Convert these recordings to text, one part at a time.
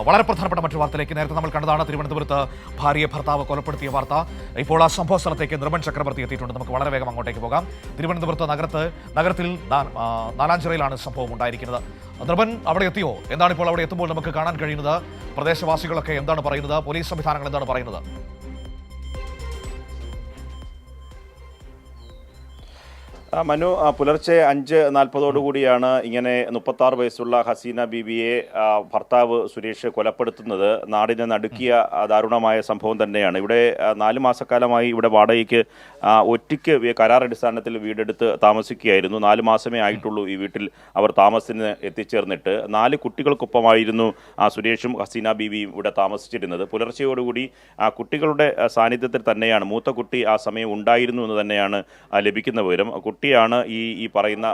വളരെ പ്രധാനപ്പെട്ട മറ്റു വാർത്തയിലേക്ക് നേരത്തെ നമ്മൾ കണ്ടതാണ് തിരുവനന്തപുരത്ത് ഭാര്യയെ ഭർത്താവ് കൊലപ്പെടുത്തിയ വാർത്ത. ഇപ്പോൾ ആ സംഭവ സ്ഥലത്തേക്ക് നിർമ്മൻ ചക്രവർത്തി എത്തിയിട്ടുണ്ട്. നമുക്ക് വളരെ വേഗം അങ്ങോട്ടേക്ക് പോകാം. തിരുവനന്തപുരത്ത് നഗരത്തിൽ നാലാഞ്ചിറയിലാണ് സംഭവം ഉണ്ടായിരിക്കുന്നത്. നിർമ്മൻ അവിടെ എത്തിയോ? എന്താണ് ഇപ്പോൾ അവിടെ എത്തുമ്പോൾ നമുക്ക് കാണാൻ കഴിയുന്നത്? പ്രദേശവാസികളൊക്കെ എന്താണ് പറയുന്നത്? പോലീസ് സംവിധാനങ്ങൾ എന്താണ് പറയുന്നത്? മനു, പുലർച്ചെ 5:40 ഇങ്ങനെ 36 വയസ്സുള്ള ഹസീന ബീബിയെ ഭർത്താവ് സുരേഷ് കൊലപ്പെടുത്തുന്നത് നാടിനെ നടുക്കിയ ദാരുണമായ സംഭവം തന്നെയാണ്. ഇവിടെ 4 മാസക്കാലമായി ഇവിടെ വാടകയ്ക്ക് ഒറ്റയ്ക്ക് കരാർ അടിസ്ഥാനത്തിൽ വീടെടുത്ത് താമസിക്കുകയായിരുന്നു. 4 മാസമേ ആയിട്ടുള്ളൂ ഈ വീട്ടിൽ അവർ താമസത്തിന് എത്തിച്ചേർന്നിട്ട്. 4 കുട്ടികൾക്കൊപ്പമായിരുന്നു സുരേഷും ഹസീന ബീബിയും ഇവിടെ താമസിച്ചിരുന്നത്. പുലർച്ചയോടുകൂടി കുട്ടികളുടെ സാന്നിധ്യത്തിൽ തന്നെയാണ്, മൂത്ത കുട്ടി ആ സമയം ഉണ്ടായിരുന്നു എന്ന് തന്നെയാണ് ലഭിക്കുന്ന വിവരം. കുട്ടിയാണ് ഈ പറയുന്ന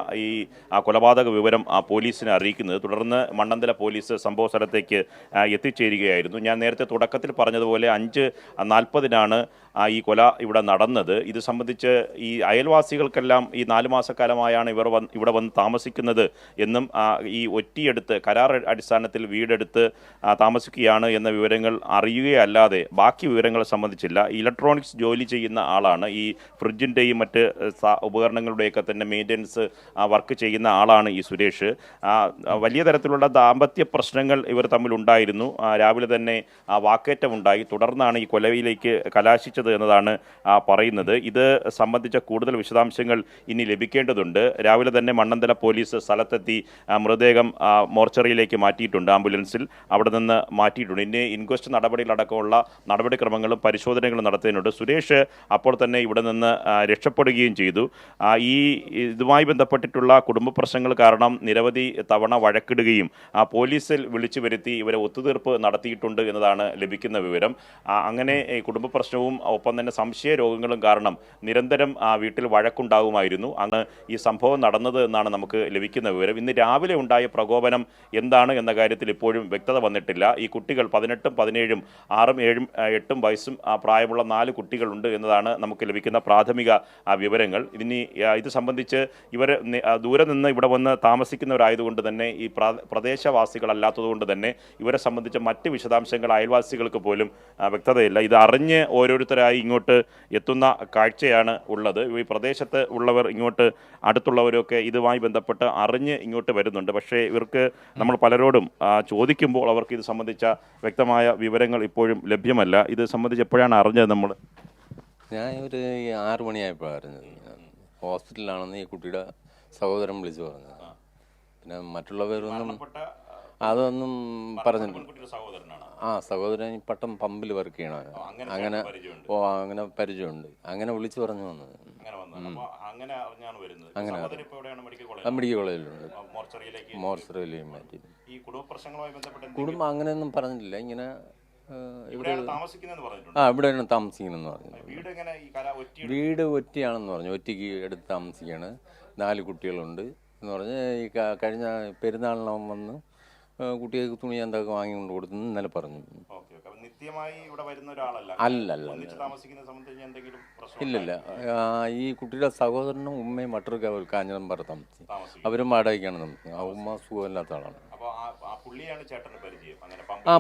കൊലപാതക വിവരം പോലീസിനെ അറിയിക്കുന്നത്. തുടർന്ന് മണ്ണന്തല പോലീസ് സംഭവ സ്ഥലത്തേക്ക് എത്തിച്ചേരുകയായിരുന്നു. ഞാൻ നേരത്തെ തുടക്കത്തിൽ പറഞ്ഞതുപോലെ 5:40 ഈ കൊല ഇവിടെ നടന്നത്. ഇത് സംബന്ധിച്ച് ഈ അയൽവാസികൾക്കെല്ലാം ഈ 4 മാസക്കാലമായാണ് ഇവർ ഇവിടെ വന്ന് താമസിക്കുന്നത് എന്നും ഈ ഒറ്റിയെടുത്ത് കരാർ അടിസ്ഥാനത്തിൽ വീടെടുത്ത് താമസിക്കുകയാണ് എന്ന വിവരങ്ങൾ അറിയുകയല്ലാതെ ബാക്കി വിവരങ്ങൾ സംബന്ധിച്ചില്ല. ഇലക്ട്രോണിക്സ് ജോലി ചെയ്യുന്ന ആളാണ്. ഈ ഫ്രിഡ്ജിൻ്റെയും മറ്റ് ഉപകരണങ്ങളുടെയൊക്കെ തന്നെ മെയിൻ്റനൻസ് വർക്ക് ചെയ്യുന്ന ആളാണ് ഈ സുരേഷ്. വലിയ തരത്തിലുള്ള ദാമ്പത്യ പ്രശ്നങ്ങൾ ഇവർ തമ്മിലുണ്ടായിരുന്നു. രാവിലെ തന്നെ വാക്കേറ്റമുണ്ടായി. തുടർന്നാണ് ഈ കൊലയിലേക്ക് കലാശിച്ചത് എന്നതാണ് പറയുന്നത്. ഇത് സംബന്ധിച്ച കൂടുതൽ വിശദാംശങ്ങൾ ഇനി ലഭിക്കേണ്ടതുണ്ട്. രാവിലെ തന്നെ മണ്ണന്തല പോലീസ് സ്ഥലത്തെത്തി മൃതദേഹം മോർച്ചറിയിലേക്ക് മാറ്റിയിട്ടുണ്ട്. ആംബുലൻസിൽ അവിടെ നിന്ന് മാറ്റിയിട്ടുണ്ട്. ഇനി ഇൻക്വസ്റ്റ് നടപടികളടക്കമുള്ള നടപടിക്രമങ്ങളും പരിശോധനകളും നടത്തുന്നുണ്ട്. സുരേഷ് അപ്പോൾ തന്നെ ഇവിടെ നിന്ന് രക്ഷപ്പെടുകയും ചെയ്തു. ഇതുമായി ബന്ധപ്പെട്ടിട്ടുള്ള കുടുംബ പ്രശ്നങ്ങൾ കാരണം നിരവധി തവണ വഴക്കിടുകയും പോലീസിൽ വിളിച്ചു വരുത്തി ഇവരെ ഒത്തുതീർപ്പ് നടത്തിയിട്ടുണ്ട് എന്നതാണ് ലഭിക്കുന്ന വിവരം. അങ്ങനെ കുടുംബ പ്രശ്നവും ഒപ്പം തന്നെ സംശയ രോഗങ്ങളും കാരണം നിരന്തരം വീട്ടിൽ വഴക്കുണ്ടാകുമായിരുന്നു. അന്ന് ഈ സംഭവം നടന്നത് എന്നാണ് നമുക്ക് ലഭിക്കുന്ന വിവരം. ഇന്ന് രാവിലെ ഉണ്ടായ പ്രകോപനം എന്താണ് എന്ന കാര്യത്തിൽ ഇപ്പോഴും വ്യക്തത വന്നിട്ടില്ല. ഈ കുട്ടികൾ 18, 17, 6, 7, 8 വയസ്സും പ്രായമുള്ള 4 കുട്ടികളുണ്ട് എന്നതാണ് നമുക്ക് ലഭിക്കുന്ന പ്രാഥമിക വിവരങ്ങൾ. ഇത് സംബന്ധിച്ച് ഇവർ ദൂരെ നിന്ന് ഇവിടെ വന്ന് താമസിക്കുന്നവരായതുകൊണ്ട് തന്നെ ഈ പ്രദേശവാസികളല്ലാത്തതുകൊണ്ട് തന്നെ ഇവരെ സംബന്ധിച്ച മറ്റ് വിശദാംശങ്ങൾ അയൽവാസികൾക്ക് പോലും വ്യക്തതയില്ല. ഇത് അറിഞ്ഞ് ഓരോരുത്തരായി ഇങ്ങോട്ട് എത്തുന്ന കാഴ്ചയാണ് ഉള്ളത്. ഈ പ്രദേശത്ത് ഉള്ളവർ ഇങ്ങോട്ട് അടുത്തുള്ളവരൊക്കെ ഇതുമായി ബന്ധപ്പെട്ട് അറിഞ്ഞ് ഇങ്ങോട്ട് വരുന്നുണ്ട്. പക്ഷേ ഇവർക്ക് നമ്മൾ പലരോടും ചോദിക്കുമ്പോൾ അവർക്ക് ഇത് സംബന്ധിച്ച വ്യക്തമായ വിവരങ്ങൾ ഇപ്പോഴും ലഭ്യമല്ല. ഇത് സംബന്ധിച്ച് എപ്പോഴാണ് അറിഞ്ഞത്? നമ്മൾ ഞാൻ ഒരു 6 മണിയായപ്പോഴാണ് അറിഞ്ഞത്. ഹോസ്പിറ്റലിലാണെന്ന് ഈ കുട്ടിയുടെ സഹോദരൻ വിളിച്ചു പറഞ്ഞത്. പിന്നെ മറ്റുള്ളവരൊന്നും അതൊന്നും പറഞ്ഞില്ല. സഹോദരൻ പട്ടം പമ്പിൽ വർക്ക് ചെയ്യണം. അങ്ങനെ പരിചയമുണ്ട്. അങ്ങനെ വിളിച്ചു പറഞ്ഞു വന്നത്. അങ്ങനെ മെഡിക്കൽ കോളേജിലുണ്ട്. മോർച്ചറിയിലേക്ക് മാറ്റി. കുടുംബം അങ്ങനെയൊന്നും പറഞ്ഞിട്ടില്ല. ഇങ്ങനെ ഇവിടെയാണ് താമസിക്കുന്നതെന്ന് പറഞ്ഞു. വീട് ഒറ്റയാണെന്ന് പറഞ്ഞു. ഒറ്റയ്ക്ക് എടുത്ത് താമസിക്കുകയാണ്. 4 കുട്ടികളുണ്ട് എന്ന് പറഞ്ഞ് ഈ കഴിഞ്ഞ പെരുന്നാളിനും വന്ന് കുട്ടികൾക്ക് തുണി എന്തൊക്കെ വാങ്ങിക്കൊണ്ട് കൊടുത്തെന്ന് ഇന്നലെ പറഞ്ഞു. അല്ലല്ല, ഇല്ലില്ല. ഈ കുട്ടിയുടെ സഹോദരനും ഉമ്മയും മറ്റൊരു കാഞ്ഞിരംപാറ താമസിക്കും. അവരും വാടകയ്ക്കാണ് താമസിക്കുന്നത്. ആ ഉമ്മ സുഖമില്ലാത്ത ആളാണ്.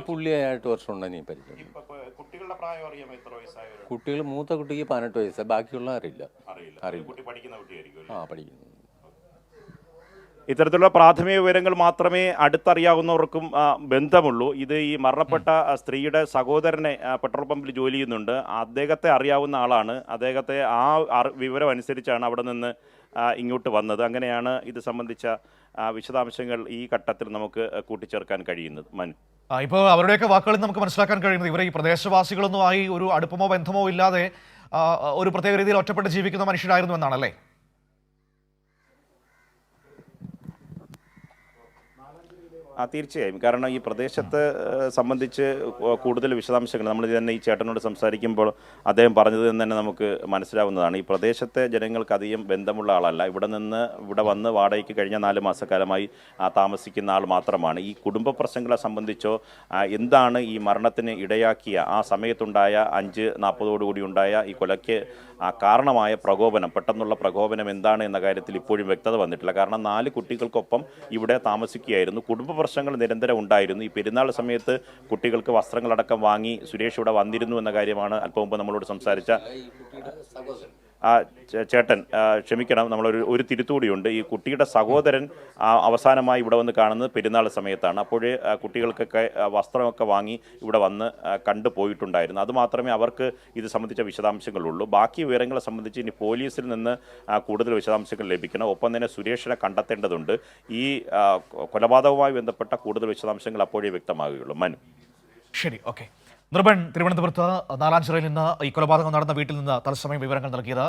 പുള്ളിയായിട്ട് വർഷമുണ്ട് എനിക്ക് പരിചയം. കുട്ടികൾ മൂത്ത കുട്ടിക്ക് 18 വയസ്സ്. ബാക്കിയുള്ള അറിയില്ല. പഠിക്കുന്നു. ഇത്തരത്തിലുള്ള പ്രാഥമിക വിവരങ്ങൾ മാത്രമേ അടുത്തറിയാവുന്നവർക്കും ബന്ധമുള്ളൂ. ഇത് ഈ മരണപ്പെട്ട സ്ത്രീയുടെ സഹോദരനെ പെട്രോൾ പമ്പിൽ ജോലി ചെയ്യുന്നുണ്ട്. അദ്ദേഹത്തെ അറിയാവുന്ന ആളാണ്. അദ്ദേഹത്തെ വിവരം അനുസരിച്ചാണ് അവിടെ നിന്ന് ഇങ്ങോട്ട് വന്നത്. അങ്ങനെയാണ് ഇത് സംബന്ധിച്ച വിശദാംശങ്ങൾ ഈ ഘട്ടത്തിൽ നമുക്ക് കൂട്ടിച്ചേർക്കാൻ കഴിയുന്നത്. മനു, ഇപ്പോൾ അവരുടെയൊക്കെ വാക്കുകളിൽ നമുക്ക് മനസ്സിലാക്കാൻ കഴിയുന്നത് ഇവർ ഈ പ്രദേശവാസികളൊന്നുമായി ഒരു അടുപ്പമോ ബന്ധമോ ഇല്ലാതെ ഒരു പ്രത്യേക രീതിയിൽ ഒറ്റപ്പെട്ട് ജീവിക്കുന്ന മനുഷ്യരായിരുന്നു എന്നാണല്ലേ? തീർച്ചയായും. കാരണം ഈ പ്രദേശത്ത് സംബന്ധിച്ച് കൂടുതൽ വിശദാംശങ്ങൾ നമ്മൾ തന്നെ ഈ ചേട്ടനോട് സംസാരിക്കുമ്പോൾ അദ്ദേഹം പറഞ്ഞത് തന്നെ നമുക്ക് മനസ്സിലാവുന്നതാണ്. ഈ പ്രദേശത്തെ ജനങ്ങൾക്ക് അധികം ബന്ധമുള്ള ആളല്ല. ഇവിടെ വന്ന് വാടകയ്ക്ക് കഴിഞ്ഞ 4 മാസക്കാലമായി താമസിക്കുന്ന ആൾ മാത്രമാണ്. ഈ കുടുംബ പ്രശ്നങ്ങളെ സംബന്ധിച്ചോ എന്താണ് ഈ മരണത്തിന് ഇടയാക്കിയ ആ സമയത്തുണ്ടായ 5:40 ഉണ്ടായ ഈ കൊലയ്ക്ക് കാരണമായ പെട്ടെന്നുള്ള പ്രകോപനം എന്താണ് എന്ന കാര്യത്തിൽ ഇപ്പോഴും വ്യക്തത വന്നിട്ടില്ല. കാരണം 4 കുട്ടികൾക്കൊപ്പം ഇവിടെ താമസിക്കുകയായിരുന്നു. കുടുംബ പരാമർശങ്ങൾ നിരന്തരം ഉണ്ടായിരുന്നു. ഈ പെരുന്നാൾ സമയത്ത് കുട്ടികൾക്ക് വസ്ത്രങ്ങളടക്കം വാങ്ങി സുരേഷ് ഇവിടെ വന്നിരുന്നു എന്ന കാര്യമാണ് അല്പം മുമ്പ് നമ്മളോട് സംസാരിച്ച ചേട്ടൻ. ക്ഷമിക്കണം, ഒരു തിരുത്തുകൂടിയുണ്ട്. ഈ കുട്ടിയുടെ സഹോദരൻ അവസാനമായി ഇവിടെ വന്ന് കാണുന്നത് പെരുന്നാൾ സമയത്താണ്. അപ്പോഴേ കുട്ടികൾക്കൊക്കെ വസ്ത്രമൊക്കെ വാങ്ങി ഇവിടെ വന്ന് കണ്ടുപോയിട്ടുണ്ടായിരുന്നു. അതുമാത്രമേ അവർക്ക് ഇത് സംബന്ധിച്ച വിശദാംശങ്ങളുള്ളൂ. ബാക്കി വിവരങ്ങളെ സംബന്ധിച്ച് ഇനി പോലീസിൽ നിന്ന് കൂടുതൽ വിശദാംശങ്ങൾ ലഭിക്കണം. ഒപ്പം തന്നെ സുരേഷിനെ കണ്ടെത്തേണ്ടതുണ്ട്. ഈ കൊലപാതകവുമായി ബന്ധപ്പെട്ട കൂടുതൽ വിശദാംശങ്ങൾ അപ്പോഴേ വ്യക്തമാകുകയുള്ളൂ. മനു. ശരി, ഓക്കെ. നിർബൻ തിരുവനന്തപുരത്ത് നാലാഞ്ചിറയിൽ നിന്ന് ഈ കൊലപാതകം നടന്ന വീട്ടിൽ നിന്ന് തത്സമയം വിവരങ്ങൾ നൽകിയത്.